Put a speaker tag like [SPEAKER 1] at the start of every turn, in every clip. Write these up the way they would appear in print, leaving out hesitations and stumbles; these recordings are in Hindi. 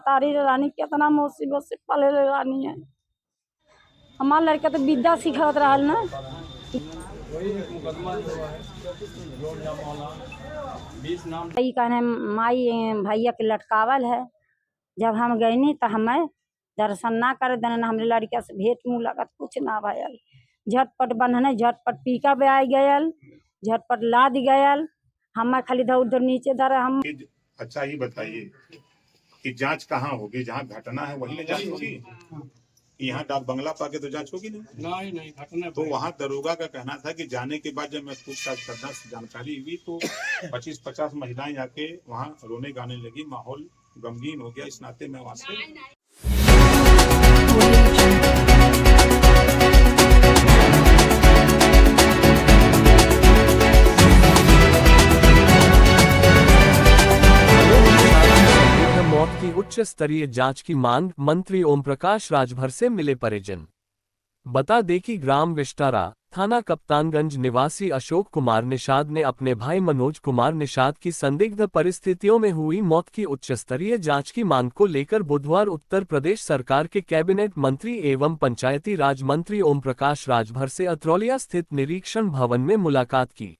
[SPEAKER 1] मातारी रानी कितना मुसीबत से पले रानी है। हमारा लड़का तो विद्या सिखावत रहा ना। कहने माई भैया के लटकावल है। जब हम गए नहीं तो हमें दर्शन ना करे देना, हमने लड़का से भेंट मुलाकात कुछ ना भयल। झटपट बन्हने झटपट पीका पे आई गयल, झटपट लाद गयल। हम खाली इधर उधर नीचे धरे हम।
[SPEAKER 2] अच्छा ये बताइए कि जांच कहाँ होगी? जहाँ घटना है वही जांच होगी? यहाँ डाक बंगला पाके तो जांच होगी नहीं घटना। तो वहाँ दरोगा का कहना था कि जाने के बाद जब मैं पूछताछ करना जानकारी हुई तो 25-50 महिलाएं आके वहाँ रोने गाने लगी, माहौल गमगीन हो गया। इस नाते मैं वहाँ से
[SPEAKER 3] मौत की उच्च स्तरीय जांच की मांग, मंत्री ओम प्रकाश राजभर से मिले परिजन। बता दें कि ग्राम विस्टारा, थाना कप्तानगंज निवासी अशोक कुमार निषाद ने अपने भाई मनोज कुमार निषाद की संदिग्ध परिस्थितियों में हुई मौत की उच्च स्तरीय जांच की मांग को लेकर बुधवार उत्तर प्रदेश सरकार के कैबिनेट मंत्री एवं पंचायती राज मंत्री ओम प्रकाश राजभर से अतरौलिया स्थित निरीक्षण भवन में मुलाकात की।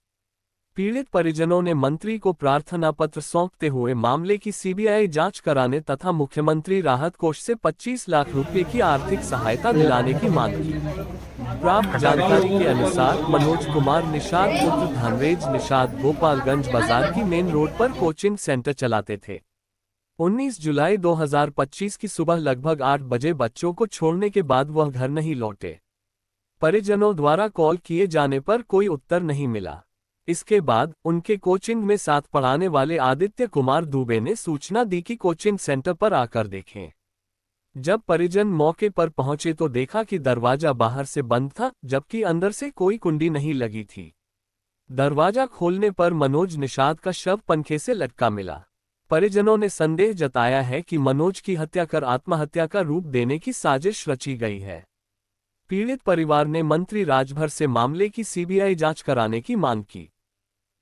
[SPEAKER 3] पीड़ित परिजनों ने मंत्री को प्रार्थना पत्र सौंपते हुए मामले की सीबीआई जांच कराने तथा मुख्यमंत्री राहत कोष से 25 लाख रुपए की आर्थिक सहायता दिलाने की मांग की। प्राप्त जानकारी के अनुसार मनोज कुमार निषाद पुत्र धनरेज निषाद गोपालगंज बाजार की मेन रोड पर कोचिंग सेंटर चलाते थे। 19 जुलाई 2025 की सुबह लगभग 8 बजे बच्चों को छोड़ने के बाद वह घर नहीं लौटे। परिजनों द्वारा कॉल किए जाने पर कोई उत्तर नहीं मिला। इसके बाद उनके कोचिंग में साथ पढ़ाने वाले आदित्य कुमार दुबे ने सूचना दी कि कोचिंग सेंटर पर आकर देखें। जब परिजन मौके पर पहुंचे तो देखा कि दरवाजा बाहर से बंद था, जबकि अंदर से कोई कुंडी नहीं लगी थी। दरवाजा खोलने पर मनोज निषाद का शव पंखे से लटका मिला। परिजनों ने संदेह जताया है कि मनोज की हत्या कर आत्महत्या का रूप देने की साजिश रची गई है। पीड़ित परिवार ने मंत्री राजभर से मामले की सीबीआई जांच कराने की मांग की।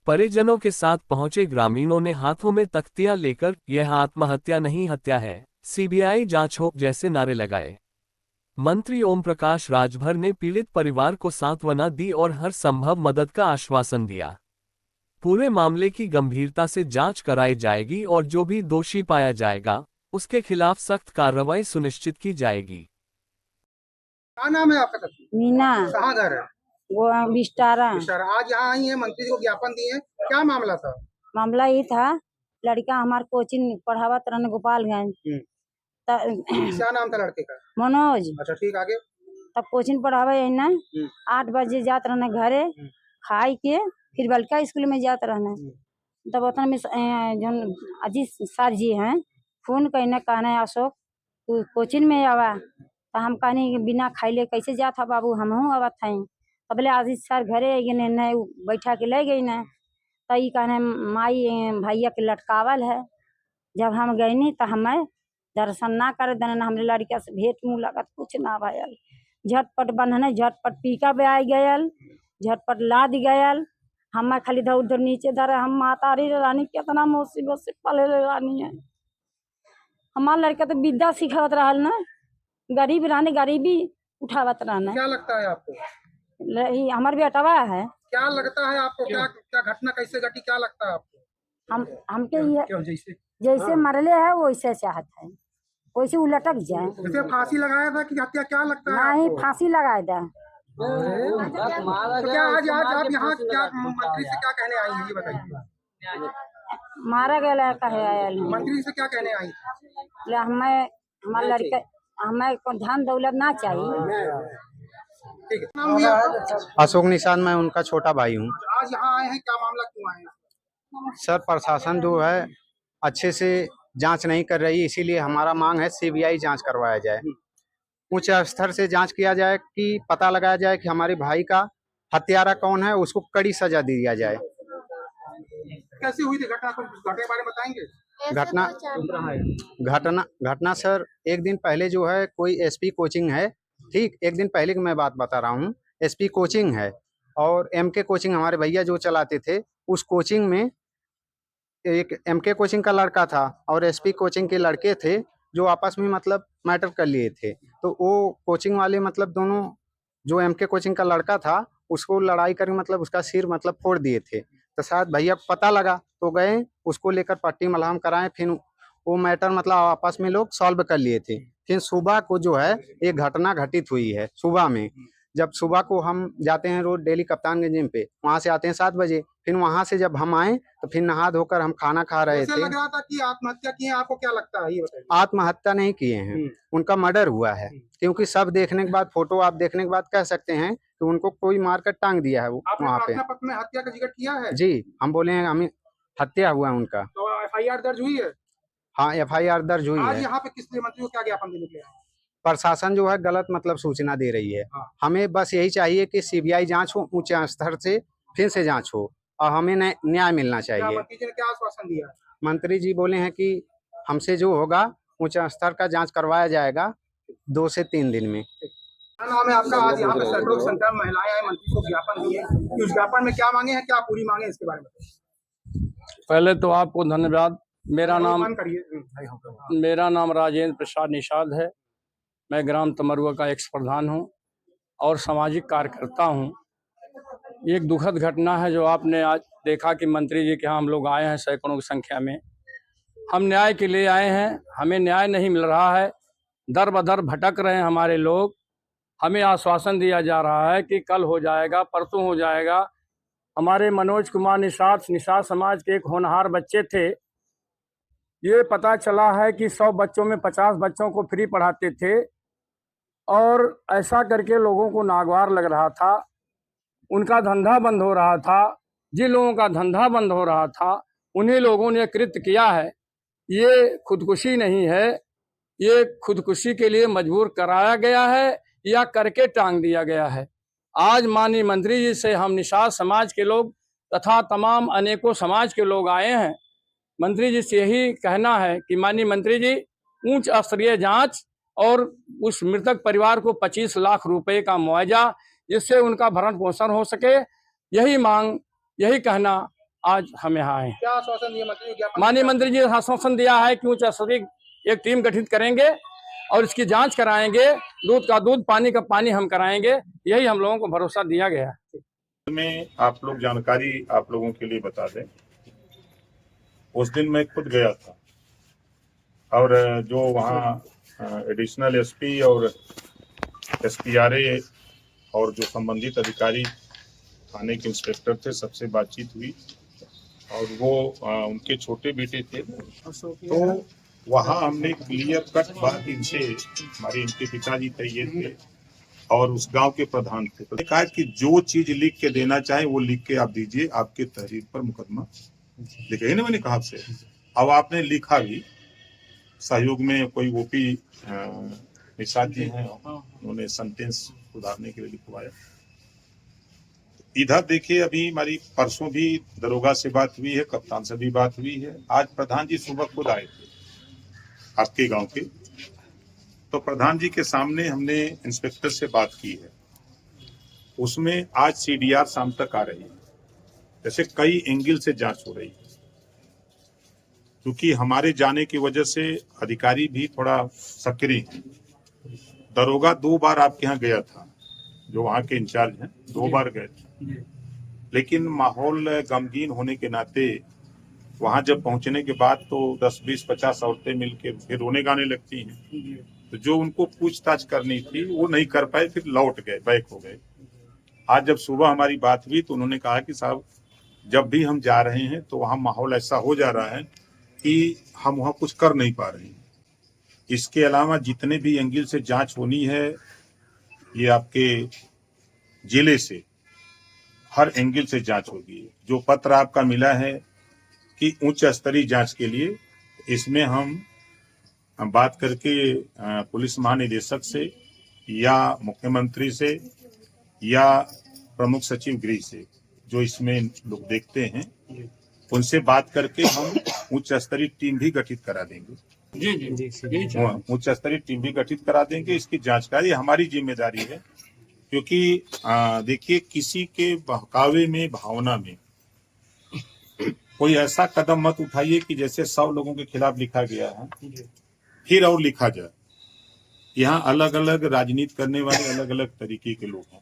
[SPEAKER 3] परिजनों के साथ पहुंचे ग्रामीणों ने हाथों में तख्तियां लेकर यह आत्महत्या नहीं हत्या है, सीबीआई जांच हो जैसे नारे लगाए। मंत्री ओम प्रकाश राजभर ने पीड़ित परिवार को सांत्वना दी और हर संभव मदद का आश्वासन दिया। पूरे मामले की गंभीरता से जांच कराई जाएगी और जो भी दोषी पाया जाएगा उसके खिलाफ सख्त कार्रवाई सुनिश्चित की जाएगी।
[SPEAKER 4] क्या नाम है आपका?
[SPEAKER 1] मीना।
[SPEAKER 4] कहाँ घर है?
[SPEAKER 1] वो विस्टारा।
[SPEAKER 4] आज यहाँ आई है, मंत्री को ज्ञापन दिए, क्या मामला था?
[SPEAKER 1] मामला ये था, लड़का हमारे कोचिंग पढ़ावत रहने गोपालगंज।
[SPEAKER 4] क्या नाम था लड़के का?
[SPEAKER 1] मनोज।
[SPEAKER 4] अच्छा ठीक, आगे?
[SPEAKER 1] तब कोचिंग पढ़ावे है ना, 8 बजे जात रहने घरे, खाई के फिर बलका स्कूल में जात रहने। तब उतना में जो अजीत सर जी हैं फोन कहने कहना अशोक तू कोचिंग में आवा। तो हम कहनी बिना खाइले कैसे जात था बाबू, हमहू आवत था। बोले अजीत सर घरे न बैठा के ले गई न। तो ये कहने माई भैया के लटकावल है। जब हम गए नहीं तो हमें दर्शन ना करे देना, हमने लड़का से भेंट मुलाकात कुछ ना भयल। झटपट बन्हने झटपट पीका पे आई गयल, झटपट लाद गयल। हम खाली इधर उधर नीचे धरे हम मातारी रानी कितना मुसीबत से पले रानी है। हमारा लड़का तो विद्या सिखावत रहा ना, गरीब रहने गरीबी उठावत रहना।
[SPEAKER 4] क्या लगता है आपको?
[SPEAKER 1] हमारे बेटवा है।
[SPEAKER 4] क्या लगता है आपको? क्या घटना कैसे घटी, क्या लगता है आपको?
[SPEAKER 1] हमके ये जैसे मरले है वैसे चाहत है, वैसे उलटक जाए।
[SPEAKER 4] जैसे फांसी लगाया था कि हत्या, क्या लगता है?
[SPEAKER 1] नहीं, फांसी लगाए था।
[SPEAKER 4] तो क्या आज आप यहाँ क्या मंत्री से क्या कहने आई हैं, ये बताइए।
[SPEAKER 1] मारा गया कहे
[SPEAKER 4] मंत्री से क्या कहने आई?
[SPEAKER 1] हमें हमारे लड़के हमें धन दौलत ना चाहिए।
[SPEAKER 4] ठीक है, नाम दिया आपका?
[SPEAKER 5] अशोक निषाद, मैं उनका छोटा भाई हूँ।
[SPEAKER 4] आज यहाँ आए हैं, क्या मामला, क्यों आए हैं?
[SPEAKER 5] सर, प्रशासन जो है अच्छे से जांच नहीं कर रही, इसीलिए हमारा मांग है सीबीआई जांच करवाया जाए। उच्च स्तर से जांच किया जाए कि पता लगाया जाए कि हमारे भाई का हत्यारा कौन है, उसको कड़ी सजा दिया जाए।
[SPEAKER 4] कैसी हुई थी घटना, कुछ घटना के बारे में बताएंगे?
[SPEAKER 5] घटना सर, एक दिन पहले जो है कोई एसपी कोचिंग है, ठीक, एक दिन पहले की मैं बात बता रहा हूँ। एसपी कोचिंग है और एमके कोचिंग हमारे भैया जो चलाते थे, उस कोचिंग में एक एमके कोचिंग का लड़का था और एसपी कोचिंग के लड़के थे। जो आपस में मतलब मैटर कर लिए थे। तो वो कोचिंग वाले मतलब दोनों, जो एमके कोचिंग का लड़का था उसको लड़ाई कर मतलब उसका सिर मतलब फोड़ दिए थे। तो शायद भैया को पता लगा तो गए उसको लेकर पट्टी मलहम कराए, फिर वो मैटर मतलब आपस में लोग सॉल्व कर लिए थे। फिर सुबह को जो है एक घटना घटित हुई है सुबह में। जब सुबह को हम जाते हैं रोज डेली कप्तानगंज जिम पे, वहां से आते हैं 7 बजे, फिर वहां से जब हम आए तो फिर नहा धोकर हम खाना खा रहे
[SPEAKER 4] ऐसे
[SPEAKER 5] थे।
[SPEAKER 4] लग रहा था कि आत्महत्या की है, आपको क्या लगता है ये बताइए?
[SPEAKER 5] आत्महत्या नहीं किए हैं, उनका मर्डर हुआ है। क्योंकि सब देखने के बाद, फोटो आप देखने के बाद कह सकते हैं कि उनको कोई मारकर टांग दिया है
[SPEAKER 4] आपने
[SPEAKER 5] वहाँ पे।
[SPEAKER 4] प्रार्थना पत्र में हत्या का जिक्र किया है?
[SPEAKER 5] जी, हम बोले हैं हमें हत्या हुआ है उनका।
[SPEAKER 4] तो एफआईआर दर्ज हुई है?
[SPEAKER 5] हाँ, एफआईआर दर्ज हुई
[SPEAKER 4] आज
[SPEAKER 5] है।
[SPEAKER 4] यहाँ पे किस लिए मंत्री को क्या ज्ञापन देने के लिए आए?
[SPEAKER 5] प्रशासन जो है गलत मतलब सूचना दे रही है।
[SPEAKER 4] हाँ।
[SPEAKER 5] हमें बस यही चाहिए कि सीबीआई जांच हो, ऊंचे स्तर से फिर से जांच हो और हमें न्याय मिलना
[SPEAKER 4] क्या
[SPEAKER 5] चाहिए।
[SPEAKER 4] मंत्री जी ने क्या आश्वासन दिया है?
[SPEAKER 5] मंत्री जी बोले हैं कि हमसे जो होगा ऊंचे स्तर का जांच करवाया जाएगा 2 से 3 दिन में।
[SPEAKER 4] क्या नाम है आपका? आज यहाँ पे सैकड़ों की संख्या में महिलाएं आए, मंत्री को ज्ञापन दिए, कि उस ज्ञापन में क्या मांगे हैं, क्या पूरी मांगे, इसके बारे में
[SPEAKER 6] पहले तो आपको धन्यवाद। मेरा
[SPEAKER 4] करिए।
[SPEAKER 6] नाम राजेंद्र प्रसाद निषाद है। मैं ग्राम तमरुआ का एक्स प्रधान हूं और सामाजिक कार्यकर्ता हूं। एक दुखद घटना है जो आपने आज देखा कि मंत्री जी के यहाँ हम लोग आए हैं सैकड़ों की संख्या में। हम न्याय के लिए आए हैं, हमें न्याय नहीं मिल रहा है, दर बदर भटक रहे हैं हमारे लोग। हमें आश्वासन दिया जा रहा है कि कल हो जाएगा, परसों हो जाएगा। हमारे मनोज कुमार निषाद समाज के एक होनहार बच्चे थे। ये पता चला है कि 100 बच्चों में 50 बच्चों को फ्री पढ़ाते थे और ऐसा करके लोगों को नागवार लग रहा था। उनका धंधा बंद हो रहा था। जिन लोगों का धंधा बंद हो रहा था उन्हीं लोगों ने कृत्य किया है। ये खुदकुशी नहीं है, ये खुदकुशी के लिए मजबूर कराया गया है या करके टांग दिया गया है। आज माननीय मंत्री जी से हम निषाद समाज के लोग तथा तमाम अनेकों समाज के लोग आए हैं। मंत्री जी से यही कहना है कि माननीय मंत्री जी उच्च स्तरीय जांच और उस मृतक परिवार को 25 लाख रुपए का मुआवजा, जिससे उनका भरण पोषण हो सके, यही मांग, यही कहना आज हम यहाँ आए।
[SPEAKER 4] क्या आश्वासन दिया मंत्री जी?
[SPEAKER 6] माननीय मंत्री जी ने आश्वासन दिया है कि उच्च स्तरीय एक टीम गठित करेंगे और इसकी जांच कराएंगे, दूध का दूध, पानी का पानी हम कराएंगे, यही हम लोगों को भरोसा दिया गया है।
[SPEAKER 2] में आप लोग जानकारी आप लोगों के लिए बता दें, उस दिन मैं खुद गया था और जो वहाँ एडिशनल एसपी और एसपीआरए और जो संबंधित अधिकारी थाने के इंस्पेक्टर थे, सबसे बातचीत हुई और वो उनके छोटे बेटे थे। तो वहाँ हमने क्लियर कट बात इनसे, हमारे इनके पिताजी थे ये थे और उस गांव के प्रधान थे, तो कहा कि जो चीज लिख के देना चाहे वो लिख के आप दीजिए, आपके तहरीर पर मुकदमा लिखे ना। मैंने कहा आपसे, अब आपने लिखा भी, सहयोग में कोई ओपी निषाद जी हैं, उन्होंने सेंटेंस सुधारने के लिए लिखवाया। इधर देखिए, अभी हमारी परसों भी दरोगा से बात हुई है, कप्तान से भी बात हुई है। आज प्रधान जी सुबह खुद आए थे आपके गांव के, तो प्रधान जी के सामने हमने इंस्पेक्टर से बात की है। उसमें आज सीडीआर शाम तक आ रही है, जैसे कई एंगल से जांच हो रही है, क्योंकि हमारे जाने की वजह से अधिकारी भी थोड़ा सक्रिय हैं। दरोगा 2 बार आपके यहाँ गया था, जो वहाँ के इंचार्ज हैं, 2 बार गए थे, लेकिन माहौल गमगीन होने के नाते वहां जब पहुंचने के बाद तो 10, 20, 50 औरतें मिलकर फिर रोने गाने लगती हैं। तो जो उनको पूछताछ करनी थी वो नहीं कर पाए, फिर लौट गए, बैक हो गए। आज जब सुबह हमारी बात हुई तो उन्होंने कहा कि साहब, जब भी हम जा रहे हैं तो वहाँ माहौल ऐसा हो जा रहा है कि हम वहाँ कुछ कर नहीं पा रहे हैं। इसके अलावा जितने भी एंगल से जांच होनी है, ये आपके जिले से हर एंगल से जांच होगी। जो पत्र आपका मिला है कि उच्च स्तरीय जांच के लिए, इसमें हम बात करके पुलिस महानिदेशक से या मुख्यमंत्री से या प्रमुख सचिव गृह से, जो इसमें लोग देखते हैं, उनसे बात करके हम उच्च स्तरीय टीम भी गठित करा देंगे। उच्च स्तरीय टीम भी गठित करा देंगे। इसकी जांच का ये हमारी जिम्मेदारी है, क्योंकि देखिए, किसी के बहकावे में, भावना में कोई ऐसा कदम मत उठाइए कि जैसे 100 लोगों के खिलाफ लिखा गया है फिर और लिखा जाए। यहाँ अलग अलग राजनीति करने वाले अलग अलग तरीके के लोग हैं।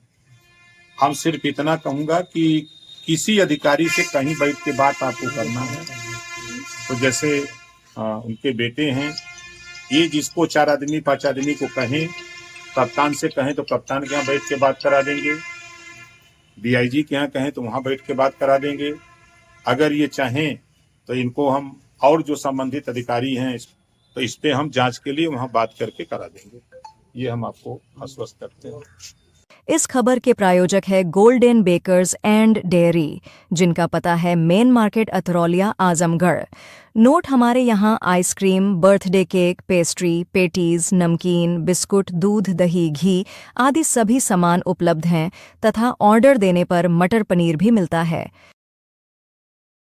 [SPEAKER 2] हम सिर्फ इतना कहूंगा कि किसी अधिकारी से कहीं बैठ के बात आपको करना है तो जैसे उनके बेटे हैं, ये जिसको 4 आदमी 5 आदमी को कहें, कप्तान से कहें तो कप्तान के यहाँ बैठ के बात करा देंगे, DIG के यहाँ कहें तो वहाँ बैठ के बात करा देंगे। अगर ये चाहें तो इनको हम और जो संबंधित अधिकारी हैं तो इस पे हम जांच के लिए वहाँ बात करके करा देंगे। ये हम आपको आश्वस्त करते हैं।
[SPEAKER 7] इस खबर के प्रायोजक है गोल्डन बेकर्स एंड डेयरी, जिनका पता है मेन मार्केट अथरौलिया आजमगढ़। नोट हमारे यहाँ ice cream, birthday cake, pastry, patties, नमकीन, बिस्कुट, दूध, दही, घी आदि सभी सामान उपलब्ध हैं तथा ऑर्डर देने पर मटर पनीर भी मिलता है।